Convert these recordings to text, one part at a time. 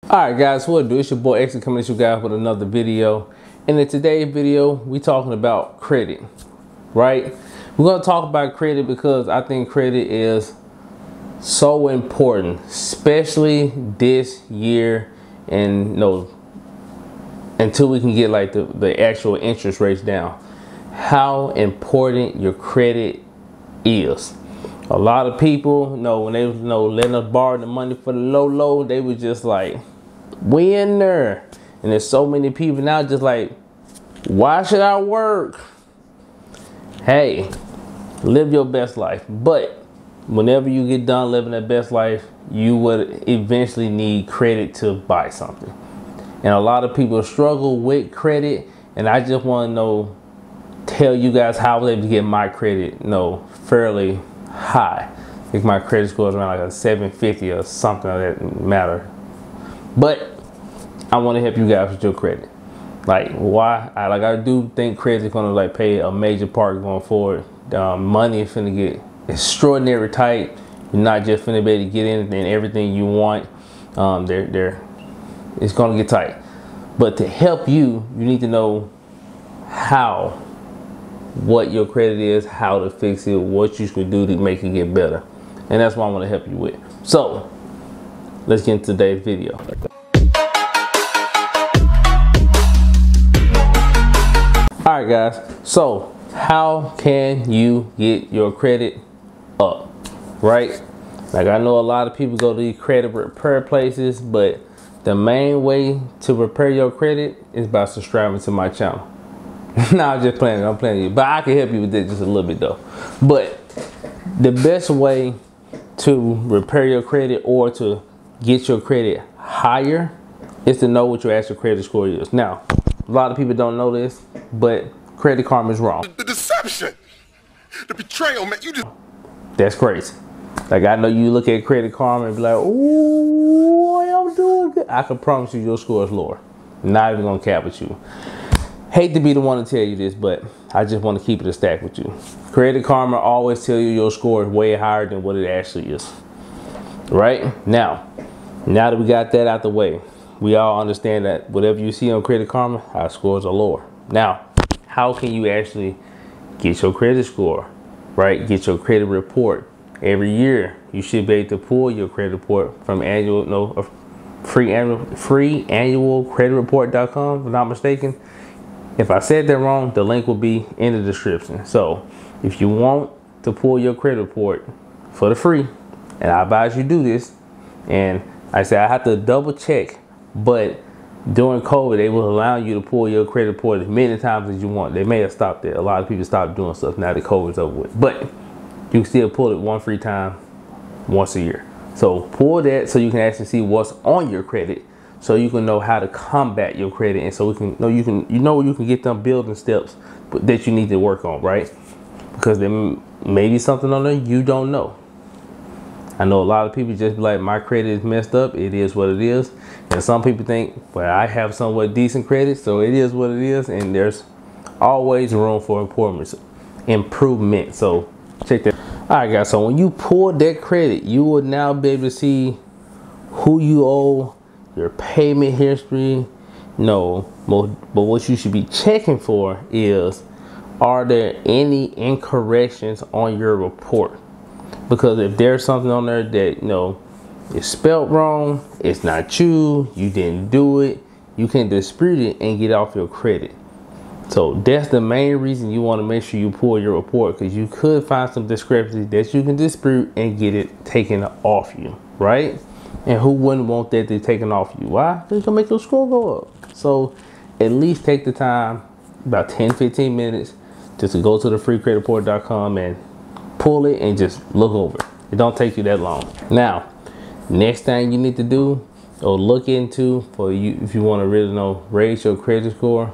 Alright guys, what it do? It's your boy X coming at you guys with another video. And in today's video, we talking about credit, right? We're going to talk about credit because I think credit is so important, especially this year, and until we can get like the actual interest rates down. How important your credit is. A lot of people, when they letting us borrow the money for the low, they was just like, we in there. And there's so many people now just like, why should I work? Hey, live your best life. But whenever you get done living that best life, you would eventually need credit to buy something. And a lot of people struggle with credit. And I just want to tell you guys how I was able to get my credit, fairly high. I think my credit score is around like a 750 or something of that matter. But I want to help you guys with your credit. Like why? I do think credit is going to play a major part going forward. Money is finna get extraordinary tight. You're not just finna be able to get anything, everything you want. It's going to get tight. But to help you, you need to know what your credit is, how to fix it, what you should do to make it get better. And that's what I want to help you with. So let's get into today's video. All right guys, so how can you get your credit up, right? Like I know a lot of people go to these credit repair places, but the main way to repair your credit is by subscribing to my channel. No, I'm just playing. I'm playing you, but I can help you with that just a little bit though. But the best way to repair your credit or to get your credit higher is to know what your actual credit score is. Now, a lot of people don't know this, but Credit Karma is wrong. The deception, the betrayal, man. That's crazy. Like I know you look at Credit Karma and be like, "Ooh, I'm doing good." I can promise you, your score is lower. Not even gonna cap with you. Hate to be the one to tell you this, but I just want to keep it a stack with you. Credit Karma always tell you your score is way higher than what it actually is. Right? Now that we got that out the way, we all understand that whatever you see on Credit Karma, our scores are lower. Now, how can you actually get your credit score, right? Get your credit report. Every year, you should be able to pull your credit report from free annual credit report.com, if I'm not mistaken. If I said that wrong, the link will be in the description. So if you want to pull your credit report for the free, and I advise you do this, and I say I have to double check, but during COVID, they will allow you to pull your credit report as many times as you want. They may have stopped it. A lot of people stopped doing stuff now that COVID's over with. But you can still pull it one free time once a year. So pull that so you can actually see what's on your credit, so you can know how to combat your credit, and so you can get them building steps that you need to work on, right? Because there may be something on there you don't know. I know a lot of people just be like, my credit is messed up. It is what it is. And some people think, well, I have somewhat decent credit, so it is what it is. And there's always room for improvement. So check that. All right, guys. So when you pull that credit, you will now be able to see who you owe, your payment history. But what you should be checking for is, are there any incorrections on your report? Because if there's something on there that is spelled wrong, it's not you didn't do it, you can dispute it and get off your credit. So that's the main reason you want to make sure you pull your report, because you could find some discrepancies that you can dispute and get it taken off you, right? And who wouldn't want that to taken off you? Why? Because it's gonna make your score go up. So at least take the time, about 10-15 minutes, just to go to the freecreditreport.com and pull it and just look over it. It don't take you that long. Now, next thing you need to do or look into for you, if you want to really raise your credit score,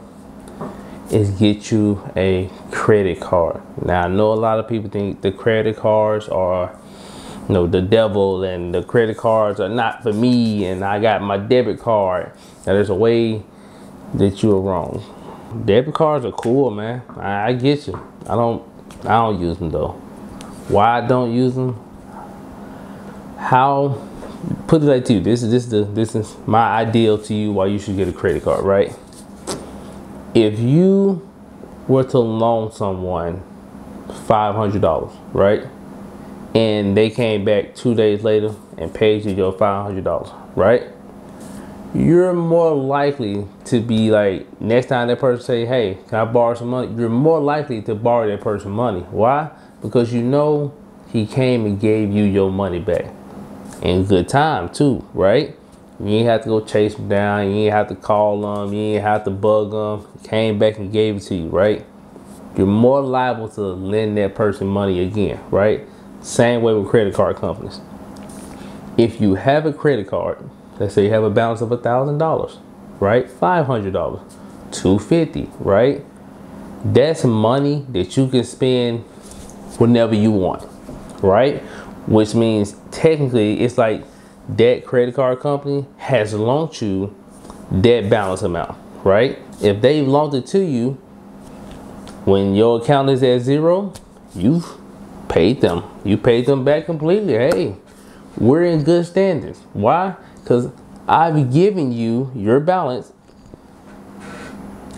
is get you a credit card. Now I know a lot of people think the credit cards are the devil, and the credit cards are not for me, and I got my debit card. Now there's a way that you are wrong. Debit cards are cool, man. I get you. I don't use them though. Why I don't use them? How put it like to you. This is my ideal to you why you should get a credit card, right? If you were to loan someone $500, right? And they came back 2 days later and paid you your $500, right? You're more likely to be like, next time that person say, hey, can I borrow some money? You're more likely to borrow that person money. Why? Because you know he came and gave you your money back. In good time too, right? You ain't have to go chase him down. You ain't have to call him. You ain't have to bug him. He came back and gave it to you, right? You're more liable to lend that person money again, right? Same way with credit card companies. If you have a credit card, let's say you have a balance of $1,000, right? $500, $250, right? That's money that you can spend whenever you want, right? Which means technically it's like that credit card company has loaned you that balance amount, right? If they've loaned it to you, when your account is at zero, you've paid them. You paid them back completely. Hey, we're in good standings. Why? Because I've given you your balance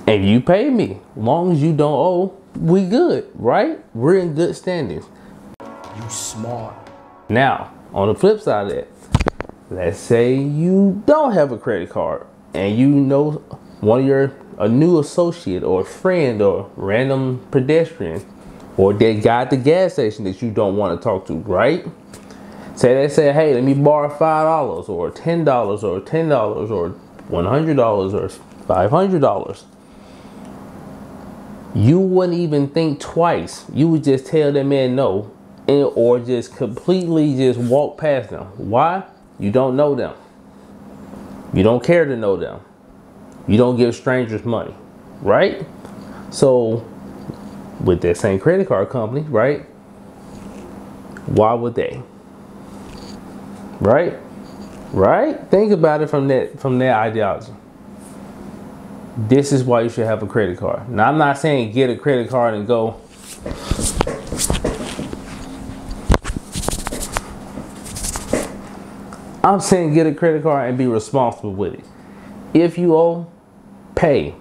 and you paid me. As long as you don't owe, we good, right? We're in good standings. You smart. Now, on the flip side of that, let's say you don't have a credit card and you know a new associate or friend or random pedestrian or that guy at the gas station that you don't want to talk to, right? Say they say, hey, let me borrow $5 or $10 or $10 or $100 or $500. You wouldn't even think twice. You would just tell that man no, or just completely just walk past them. Why? You don't know them. You don't care to know them. You don't give strangers money, right? So with that same credit card company, right? Why would they? Right? Right? Think about it from that ideology. This is why you should have a credit card. Now, I'm not saying get a credit card and go. I'm saying get a credit card and be responsible with it. If you owe, pay.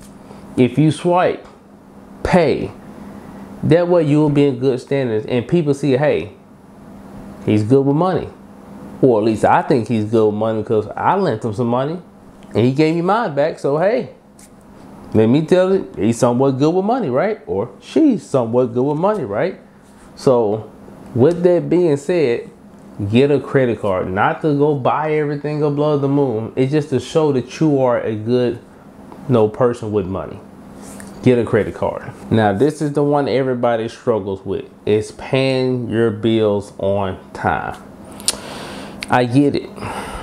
If you swipe, pay. That way you will be in good standards and people see, hey, he's good with money. Or at least I think he's good with money because I lent him some money and he gave me mine back. So, hey, let me tell you, he's somewhat good with money, right? Or she's somewhat good with money, right? So with that being said, get a credit card, not to go buy everything above the moon. It's just to show that you are a good, person with money. Get a credit card. Now, this is the one everybody struggles with. It's paying your bills on time. I get it.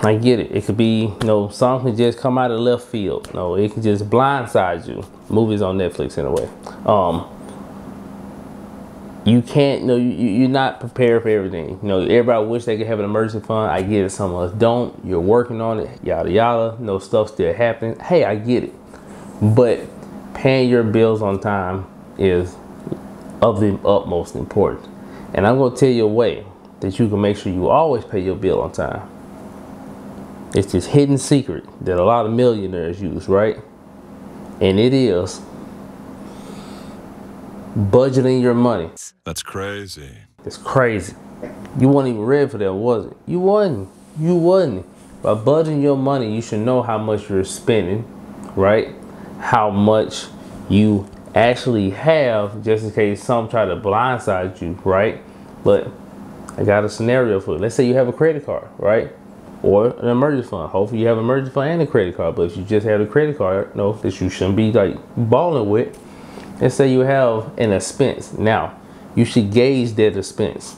I get it. It could be, something can just come out of left field. It can just blindside you. Movies on Netflix anyway. You can't, you're not prepared for everything. Everybody wish they could have an emergency fund. I get it. Some of us don't. You're working on it. Yada, yada. Stuff still happening. Hey, I get it. But paying your bills on time is of the utmost importance. And I'm going to tell you a way that you can make sure you always pay your bill on time. It's this hidden secret that a lot of millionaires use, right? And it is budgeting your money. That's crazy. It's crazy. You weren't even ready for that, was it? You wasn't. You wasn't. By budgeting your money, you should know how much you're spending, right? How much you actually have, just in case some try to blindside you, right? But I got a scenario for you. Let's say you have a credit card, right? Or an emergency fund. Hopefully you have an emergency fund and a credit card. But if you just have a credit card, that you shouldn't be like balling with. Let's say you have an expense. Now, you should gauge that expense.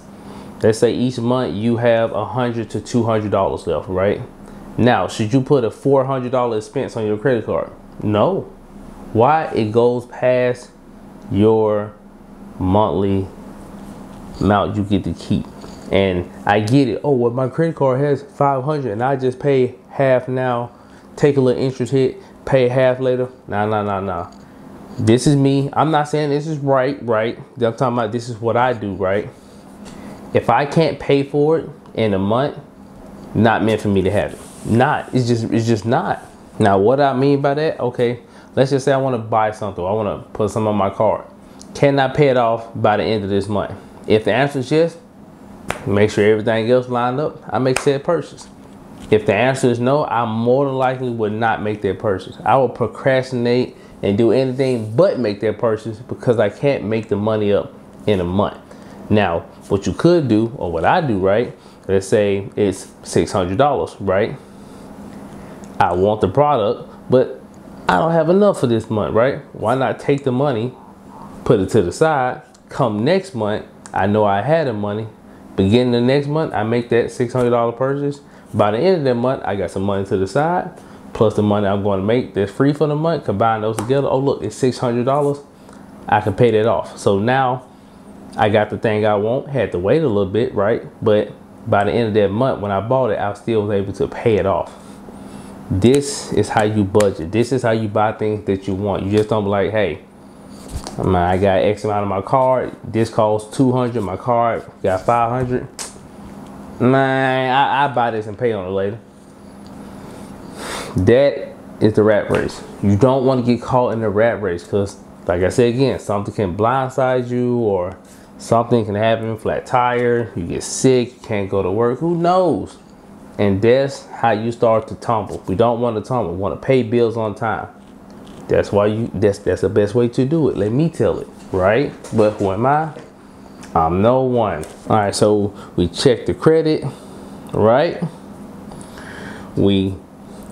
Let's say each month you have $100 to $200 left, right? Now, should you put a $400 expense on your credit card? No. Why? It goes past your monthly amount you get to keep. And I get it. Oh, well, my credit card has $500 and I just pay half now, take a little interest hit, pay half later. Nah. This is me. I'm not saying this is right. I'm talking about this is what I do, right? If I can't pay for it in a month, not meant for me to have it. It's just not. Now, what I mean by that, okay, let's just say I want to buy something. I want to put something on my card. Can I pay it off by the end of this month? If the answer is yes, make sure everything else lined up, I make said purchase. If the answer is no, I more than likely would not make that purchase. I will procrastinate and do anything but make that purchase because I can't make the money up in a month. Now, what you could do, or what I do, right? Let's say it's $600, right? I want the product, but I don't have enough for this month, right? Why not take the money, put it to the side, come next month, I know I had the money, beginning of next month, I make that $600 purchase. By the end of that month, I got some money to the side, plus the money I'm going to make that's free for the month, combine those together. Oh, look, it's $600. I can pay that off. So now I got the thing I want, had to wait a little bit, right? But by the end of that month, when I bought it, I still was able to pay it off. This is how you budget. This is how you buy things that you want. You just don't be like, hey, man, I got X amount on my card. This costs $200. My card got $500. Man, I buy this and pay on it later. That is the rat race. You don't want to get caught in the rat race because, like I said again, something can blindside you or something can happen, flat tire, you get sick, you can't go to work, who knows? And that's how you start to tumble. We don't want to tumble. We want to pay bills on time. That's why that's the best way to do it. Let me tell it, right? But who am I? I'm no one. All right, so we checked the credit, right? We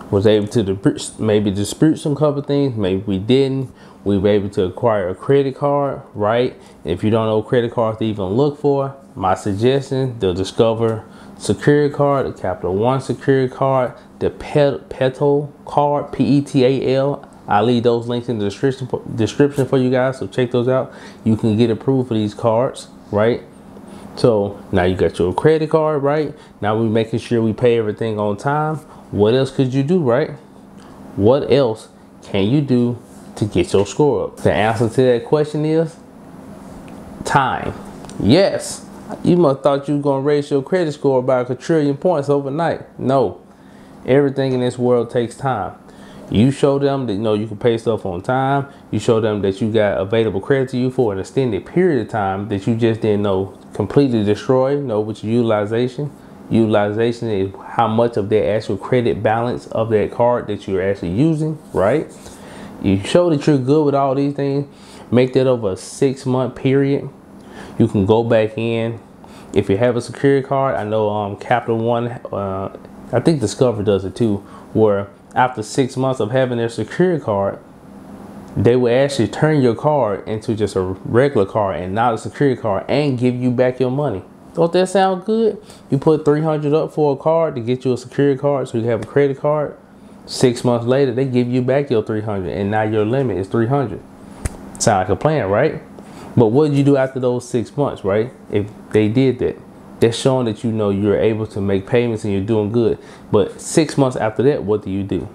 was able to maybe dispute some couple things, maybe we didn't. We were able to acquire a credit card, right? If you don't know credit cards to even look for, my suggestion, the Discover Security Card, the Capital One Security Card, the Petal Card, P-E-T-A-L. I'll leave those links in the description for you guys, so check those out. You can get approved for these cards, right? So now you got your credit card, right? Now we're making sure we pay everything on time. What else could you do, right? What else can you do to get your score up? The answer to that question is time. Yes. You must have thought you were going to raise your credit score by 1 trillion points overnight. No. Everything in this world takes time. You show them that you can pay stuff on time. You show them that you got available credit to you for an extended period of time that you just didn't know completely destroy. With your utilization. Utilization is how much of the actual credit balance of that card that you're actually using, right? You show that you're good with all these things. Make that over a 6-month period. You can go back in. If you have a security card, I know Capital One, I think Discover does it too, where after 6 months of having their security card, they will actually turn your card into just a regular card and not a security card and give you back your money. Don't that sound good? You put $300 up for a card to get you a security card so you have a credit card. 6 months later, they give you back your $300 and now your limit is $300. Sound like a plan, right? But what did you do after those 6 months, right? If they did that, that's showing that you're able to make payments and you're doing good. But 6 months after that, what do?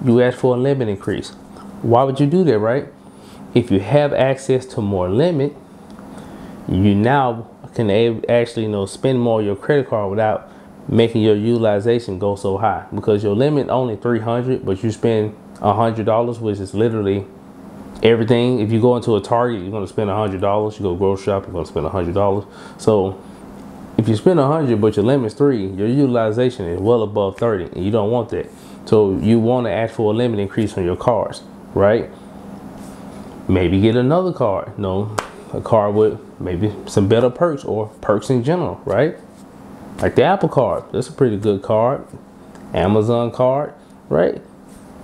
You ask for a limit increase. Why would you do that, right? If you have access to more limit, you now can actually spend more of your credit card without making your utilization go so high, because your limit only $300, but you spend $100, which is literally everything. If you go into a Target, you're going to spend $100. You go grocery shop, you're going to spend $100. So if you spend $100 but your limit's $3, your utilization is well above 30, and you don't want that. So you want to ask for a limit increase on your cards, right? Maybe get another card, a card with maybe some better perks or perks in general, right? Like the Apple card, that's a pretty good card. Amazon card, right?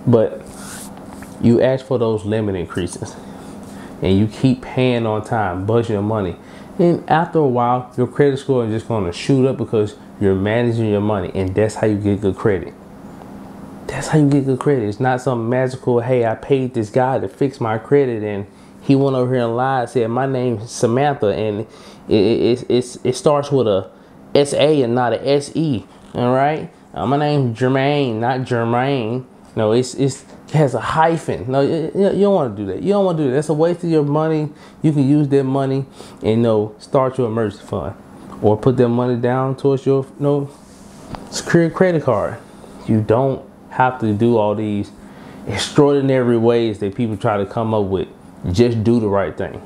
But you ask for those limit increases and you keep paying on time, budgeting your money. And after a while, your credit score is just going to shoot up because you're managing your money, and that's how you get good credit. That's how you get good credit. It's not some magical, hey, I paid this guy to fix my credit and he went over here and lied, said my name's Samantha, and it starts with a S-A and not a S-E, all right? My name's Jermaine, not Jermaine. No, it has a hyphen. No, you don't want to do that. You don't want to do that. That's a waste of your money. You can use that money and start your emergency fund, or put that money down towards your Secure your credit card. You don't have to do all these extraordinary ways that people try to come up with. Just do the right thing.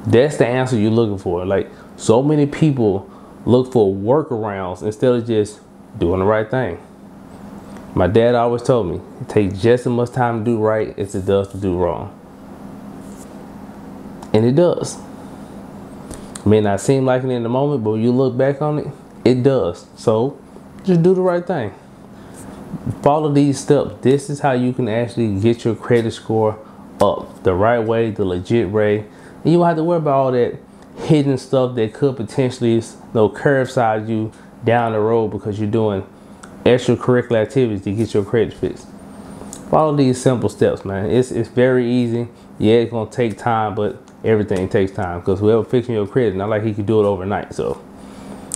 That's the answer you're looking for. Like, so many people look for workarounds instead of just doing the right thing. My dad always told me, it takes just as much time to do right as it does to do wrong. And it does. It may not seem like it in the moment, but when you look back on it, it does. So just do the right thing. Follow these steps. This is how you can actually get your credit score up the right way, the legit way. And you don't have to worry about all that hidden stuff that could potentially curbside you down the road because you're doing extracurricular activities to get your credit fixed. Follow these simple steps, man. It's very easy. Yeah, it's gonna take time, but everything takes time because whoever fixing your credit, not like he could do it overnight. So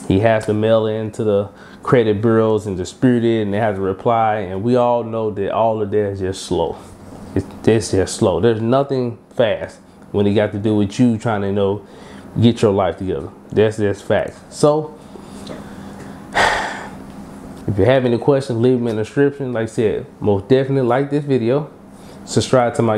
he has to mail in to the credit bureaus and dispute it, and they have to reply. And we all know that all of that is just slow. It's just slow. There's nothing fast when it got to do with you trying to get your life together. That's facts. So if you have any questions, leave them in the description. Like I said, most definitely like this video. Subscribe to my